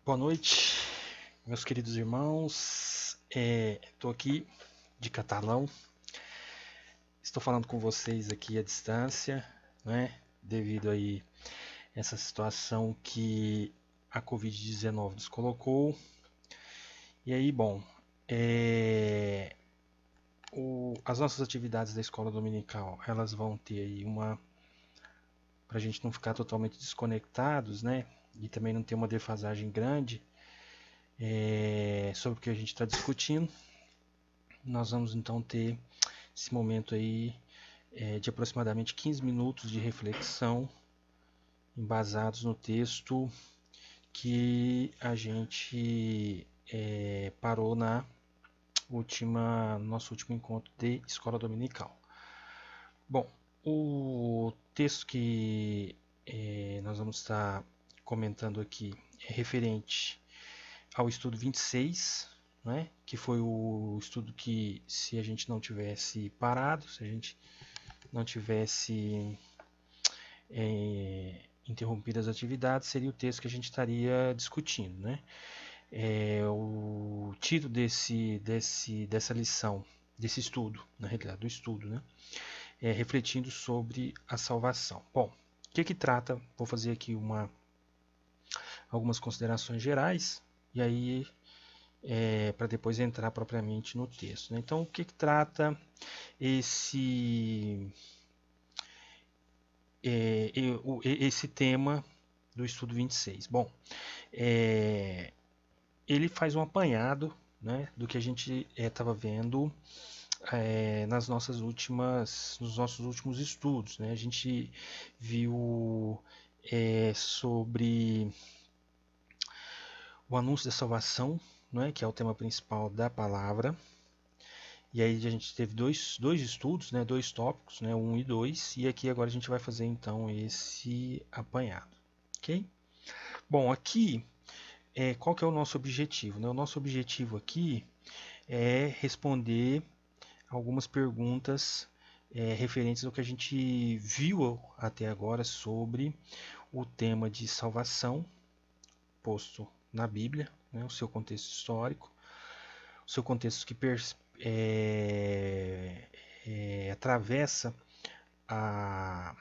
Boa noite, meus queridos irmãos. Estou aqui de Catalão. Estou falando com vocês aqui à distância, né? Devido aí essa situação que a Covid-19 nos colocou. E aí, bom, as nossas atividades da escola dominical, elas vão ter aí para a gente não ficar totalmente desconectados, né? E também não ter uma defasagem grande sobre o que a gente está discutindo. Nós vamos então ter esse momento aí de aproximadamente 15 minutos de reflexão embasados no texto que a gente parou no nosso último encontro de escola dominical. Bom, o texto que nós vamos estar comentando aqui é referente ao estudo 26, né, que foi o estudo que, se a gente não tivesse parado, se a gente não tivesse interrompido as atividades, seria o texto que a gente estaria discutindo, né? O título dessa lição, desse estudo, na realidade do estudo, né, refletindo sobre a salvação. Bom, o que trata? Vou fazer aqui algumas considerações gerais e aí para depois entrar propriamente no texto, né? Então, o que trata esse tema do estudo 26? Bom, ele faz um apanhado, né, do que a gente estava vendo nos nossos últimos estudos, né? A gente viu sobre o anúncio da salvação, né, que é o tema principal da palavra. E aí a gente teve dois estudos, né, dois tópicos, né, 1 e 2, e aqui agora a gente vai fazer então esse apanhado, ok? Bom, aqui, qual que é o nosso objetivo? Né? O nosso objetivo aqui é responder algumas perguntas referentes ao que a gente viu até agora sobre o tema de salvação posto na Bíblia, né, o seu contexto histórico, o seu contexto que atravessa a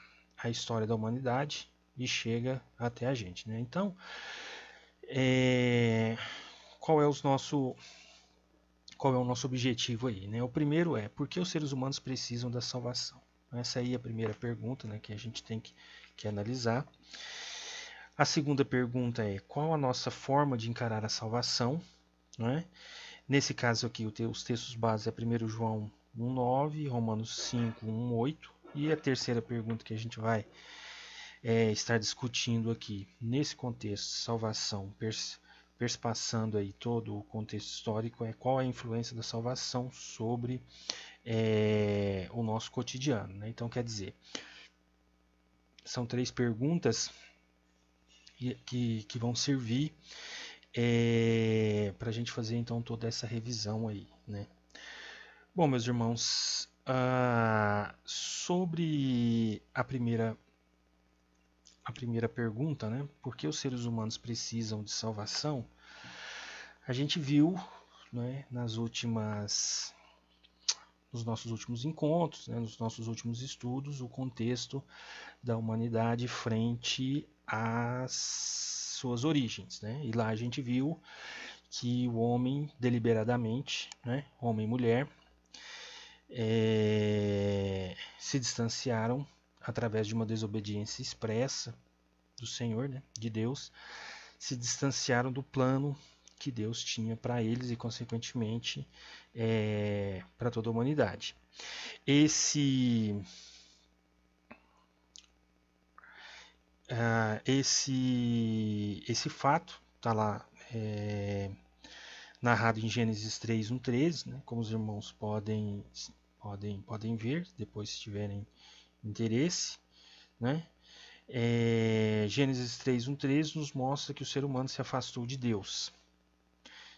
história da humanidade e chega até a gente, né? Então, qual é o nosso objetivo aí, né? O primeiro é: por que os seres humanos precisam da salvação? Essa aí é a primeira pergunta, né, que a gente tem que analisar. A segunda pergunta é: qual a nossa forma de encarar a salvação, né? Nesse caso aqui, os textos base é 1 João 1,9, Romanos 5, 1,8. E a terceira pergunta que a gente vai estar discutindo aqui, nesse contexto de salvação, perspassando aí todo o contexto histórico, é qual a influência da salvação sobre o nosso cotidiano, né? Então, quer dizer, são três perguntas que vão servir para a gente fazer então toda essa revisão aí, né? Bom, meus irmãos, sobre a primeira pergunta, né? Por que os seres humanos precisam de salvação? A gente viu, né, nos nossos últimos encontros, né, nos nossos últimos estudos, o contexto da humanidade frente às suas origens, né? E lá a gente viu que o homem deliberadamente, né, homem e mulher, se distanciaram através de uma desobediência expressa do Senhor, né, de Deus, se distanciaram do plano que Deus tinha para eles e, consequentemente, para toda a humanidade. Esse fato está lá narrado em Gênesis 3, 1, 13, né, como os irmãos podem ver, depois se tiverem interesse, né? Gênesis 3, 1, 13 nos mostra que o ser humano se afastou de Deus,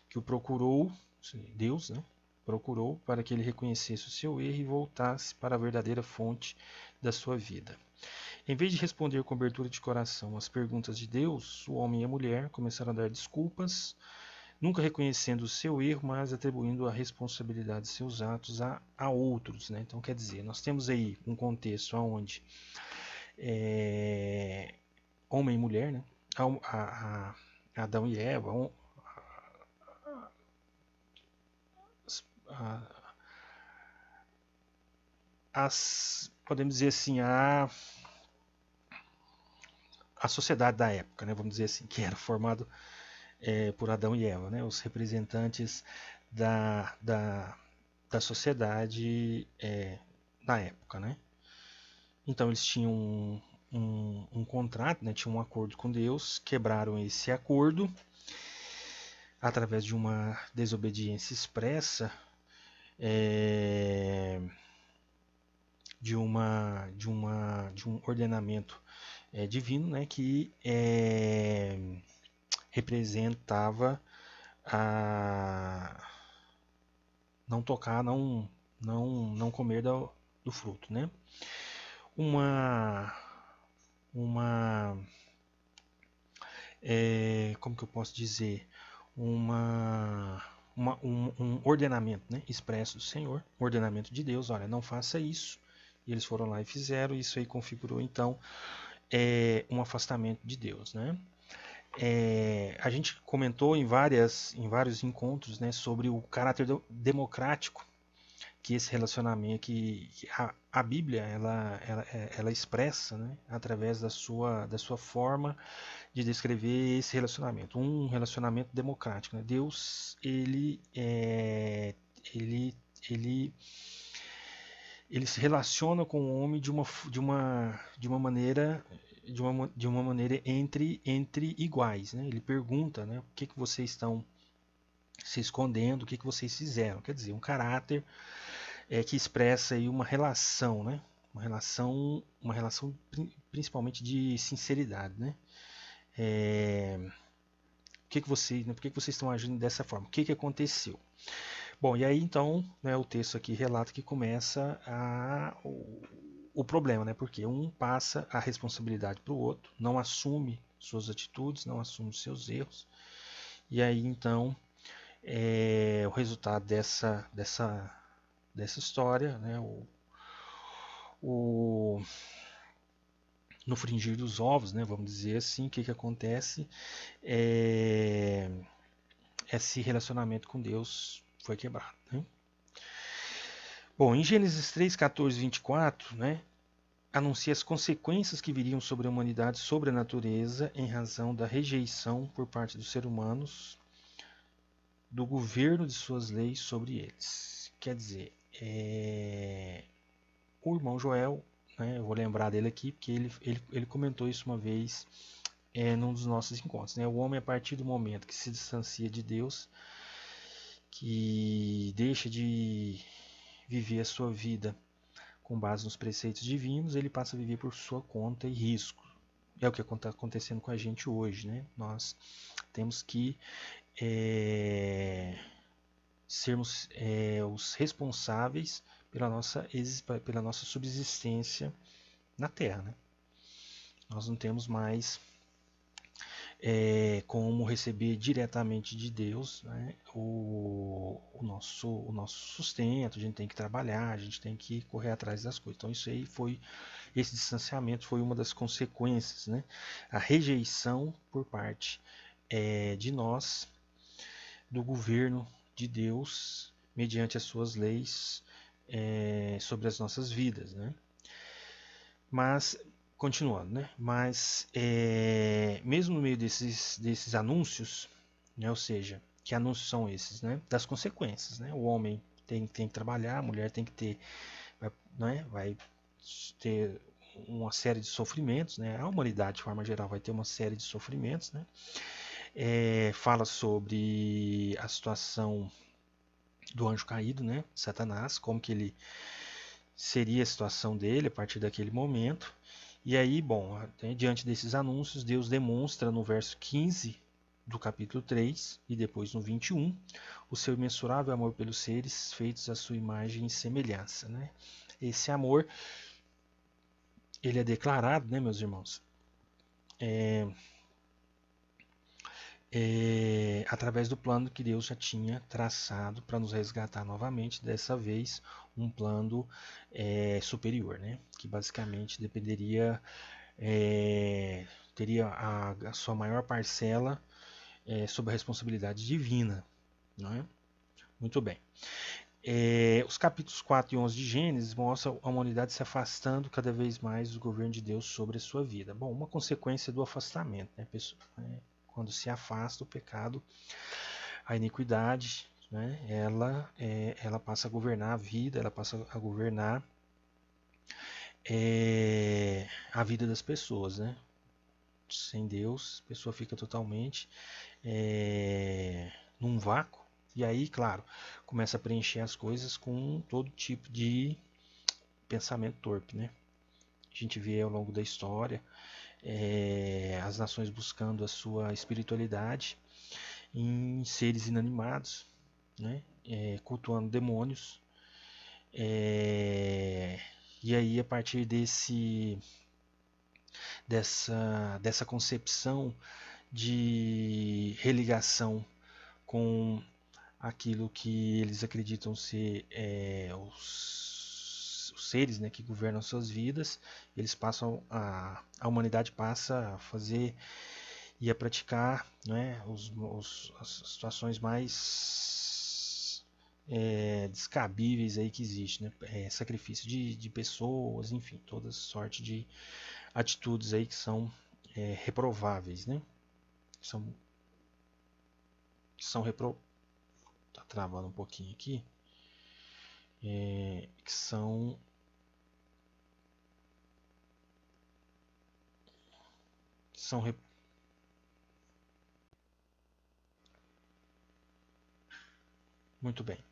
que o procurou, Deus, né, procurou para que ele reconhecesse o seu erro e voltasse para a verdadeira fonte da sua vida. Em vez de responder com abertura de coração às perguntas de Deus, o homem e a mulher começaram a dar desculpas, nunca reconhecendo o seu erro, mas atribuindo a responsabilidade de seus atos a outros, né? Então, quer dizer, nós temos aí um contexto onde homem e mulher, né? Adão e Eva, podemos dizer assim, a sociedade da época, né? Vamos dizer assim, que era formado por Adão e Eva, né? Os representantes da sociedade na época, né? Então eles tinham um contrato, né? Tinham um acordo com Deus, quebraram esse acordo através de uma desobediência expressa, de um ordenamento divino, né? Que representava a não tocar, não comer do fruto, né? Como que eu posso dizer? Um ordenamento, né, expresso do Senhor, um ordenamento de Deus. Olha, não faça isso. E eles foram lá e fizeram. Isso aí configurou então um afastamento de Deus, né? A gente comentou em vários encontros, né, sobre o caráter democrático que esse relacionamento, que a Bíblia ela expressa, né, através da sua forma de descrever esse relacionamento, um relacionamento democrático, né? Deus ele se relaciona com o homem de uma maneira entre iguais, né? Ele pergunta, né, o que vocês estão se escondendo, o que vocês fizeram. Quer dizer, um caráter que expressa aí uma relação, né? Uma relação principalmente de sinceridade, né? Por que vocês estão agindo dessa forma? O que aconteceu? Bom, e aí então, né, o texto aqui relata que começa o problema, né? Porque um passa a responsabilidade para o outro, não assume suas atitudes, não assume seus erros. E aí então, o resultado dessa história, né? No fringir dos ovos, né? Vamos dizer assim, o que acontece? Esse relacionamento com Deus foi quebrado, né? Bom, em Gênesis 3, 14, 24, né, anuncia as consequências que viriam sobre a humanidade, sobre a natureza, em razão da rejeição por parte dos seres humanos do governo de suas leis sobre eles. Quer dizer, o irmão Joel, né, eu vou lembrar dele aqui, porque ele comentou isso uma vez num dos nossos encontros. Né? O homem, a partir do momento que se distancia de Deus, que deixa de viver a sua vida com base nos preceitos divinos, ele passa a viver por sua conta e risco. É o que está acontecendo com a gente hoje, né? Nós temos que sermos os responsáveis pela nossa subsistência na Terra, né? Nós não temos mais como receber diretamente de Deus, né, o nosso sustento. A gente tem que trabalhar, a gente tem que correr atrás das coisas. Então esse distanciamento foi uma das consequências, né? A rejeição por parte de nós do governo de Deus mediante as suas leis sobre as nossas vidas, né? Mas continuando, né? Mas mesmo no meio desses anúncios, né? Ou seja, que anúncios são esses, né? Das consequências, né? O homem tem que trabalhar, a mulher tem que ter, vai ter uma série de sofrimentos, né? A humanidade de forma geral vai ter uma série de sofrimentos, né? Fala sobre a situação do anjo caído, né? Satanás, como que ele seria a situação dele a partir daquele momento. E aí, bom, diante desses anúncios, Deus demonstra no verso 15 do capítulo 3 e depois no 21 o seu imensurável amor pelos seres feitos à sua imagem e semelhança, né? Esse amor ele é declarado, né, meus irmãos, através do plano que Deus já tinha traçado para nos resgatar novamente, dessa vez um plano superior, né? Que basicamente dependeria, teria a sua maior parcela sob a responsabilidade divina, não é? Muito bem. Os capítulos 4 e 11 de Gênesis mostram a humanidade se afastando cada vez mais do governo de Deus sobre a sua vida. Bom, uma consequência do afastamento, né, pessoal? Quando se afasta o pecado, a iniquidade, né, ela passa a governar a vida, ela passa a governar a vida das pessoas, né? Sem Deus, a pessoa fica totalmente num vácuo. E aí, claro, começa a preencher as coisas com todo tipo de pensamento torpe, né? A gente vê ao longo da história as nações buscando a sua espiritualidade em seres inanimados, né? Cultuando demônios. E aí, a partir dessa concepção de religação com aquilo que eles acreditam ser os seres, né, que governam suas vidas, eles passam a humanidade passa a fazer e a praticar, né, as situações mais descabíveis aí que existe, né? Sacrifício de pessoas, enfim, toda sorte de atitudes aí que são reprováveis, né? São tá travando um pouquinho aqui, que são muito bem.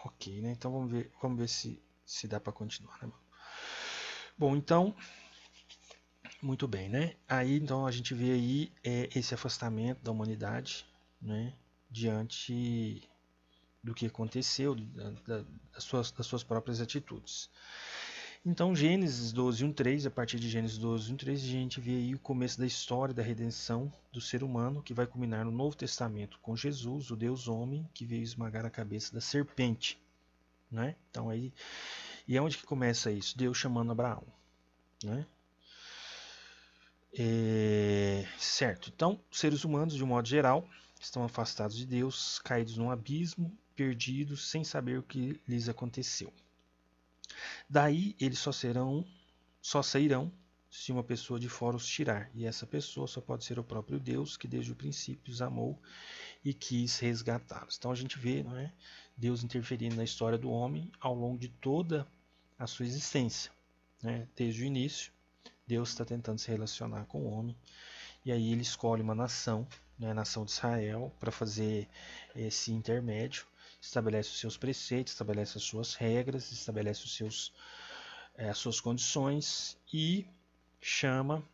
Ok, né? Então vamos ver se dá para continuar, né? Bom, então, muito bem, né? Aí então a gente vê aí esse afastamento da humanidade, né? Diante do que aconteceu, das suas próprias atitudes. Então, Gênesis 12, 1, 3, a partir de Gênesis 12, 1, 3, a gente vê aí o começo da história da redenção do ser humano, que vai culminar no Novo Testamento com Jesus, o Deus homem, que veio esmagar a cabeça da serpente, né? Então aí, e é onde que começa isso? Deus chamando Abraão, né? Certo. Então, seres humanos, de um modo geral, estão afastados de Deus, caídos num abismo, perdidos, sem saber o que lhes aconteceu. Daí eles só sairão se uma pessoa de fora os tirar, e essa pessoa só pode ser o próprio Deus, que desde o princípio os amou e quis resgatá-los. Então a gente vê, não é, Deus interferindo na história do homem ao longo de toda a sua existência, né? Desde o início, Deus está tentando se relacionar com o homem, e aí ele escolhe uma nação, né, a nação de Israel, para fazer esse intermédio, estabelece os seus preceitos, estabelece as suas regras, estabelece as suas condições e chama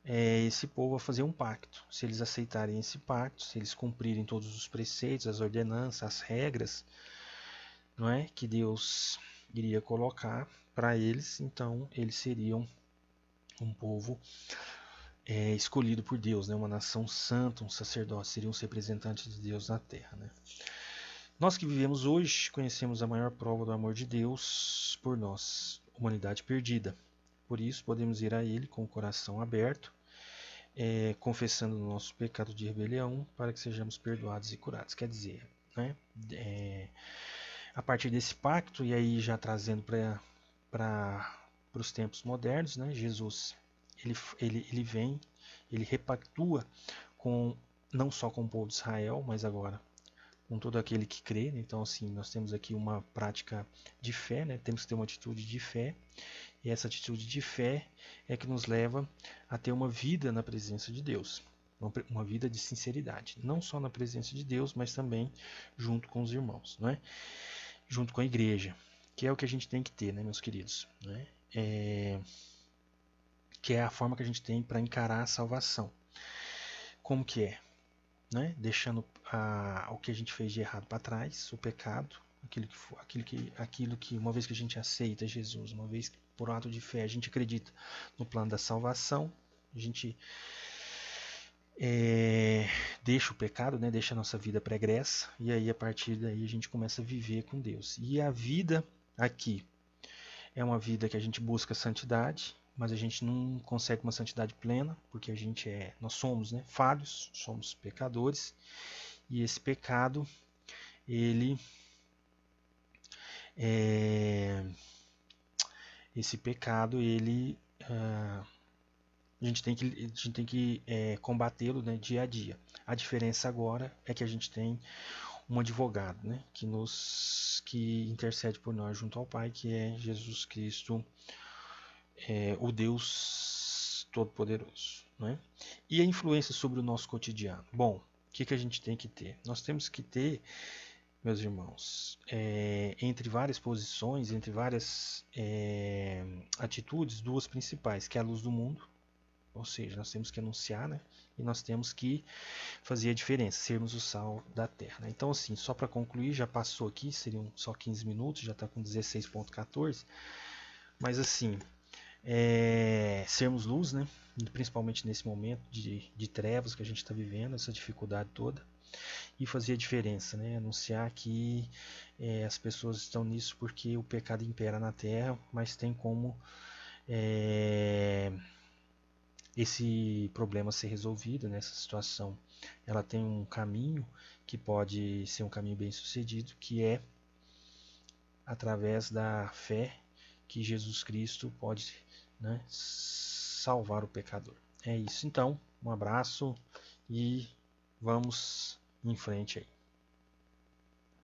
esse povo a fazer um pacto. Se eles aceitarem esse pacto, se eles cumprirem todos os preceitos, as ordenanças, as regras, não é, que Deus iria colocar para eles, então eles seriam um povo escolhido por Deus, né? Uma nação santa, um sacerdócio, seriam os representantes de Deus na terra, né? Nós que vivemos hoje conhecemos a maior prova do amor de Deus por nós, humanidade perdida. Por isso podemos ir a Ele com o coração aberto, confessando o nosso pecado de rebelião, para que sejamos perdoados e curados. Quer dizer, né? A partir desse pacto, e aí já trazendo para os tempos modernos, né? Jesus ele vem, ele repactua com não só com o povo de Israel, mas agora com todo aquele que crê. Então, assim, nós temos aqui uma prática de fé, né? Temos que ter uma atitude de fé, e essa atitude de fé é que nos leva a ter uma vida na presença de Deus, uma vida de sinceridade, não só na presença de Deus, mas também junto com os irmãos, né? Junto com a igreja, que é o que a gente tem que ter, né, meus queridos, né? Que é a forma que a gente tem para encarar a salvação. Como que é? Né? Deixando o que a gente fez de errado para trás, o pecado, aquilo que uma vez que a gente aceita Jesus, uma vez que por ato de fé a gente acredita no plano da salvação, a gente deixa o pecado, né, deixa a nossa vida pregressa, e aí a partir daí a gente começa a viver com Deus. E a vida aqui é uma vida que a gente busca santidade, mas a gente não consegue uma santidade plena, porque nós somos, né, falhos, somos pecadores, e esse pecado, ele a gente tem que combatê-lo, né, dia a dia. A diferença agora é que a gente tem um advogado, né, que intercede por nós junto ao Pai, que é Jesus Cristo, o Deus Todo-Poderoso, né? E a influência sobre o nosso cotidiano. Bom, o que a gente tem que ter? Nós temos que ter, meus irmãos, entre várias posições, entre várias atitudes, duas principais, que é a luz do mundo, ou seja, nós temos que anunciar, né? E nós temos que fazer a diferença, sermos o sal da terra, né? Então, assim, só para concluir, já passou aqui, seriam só 15 minutos, já está com 16,14, mas assim, sermos luz, né? Principalmente nesse momento de trevas que a gente está vivendo, essa dificuldade toda, e fazer a diferença, né? Anunciar que as pessoas estão nisso porque o pecado impera na terra, mas tem como esse problema ser resolvido, nessa situação. Ela tem um caminho que pode ser um caminho bem sucedido, que é através da fé que Jesus Cristo pode, né, salvar o pecador. É isso então, um abraço e vamos em frente aí.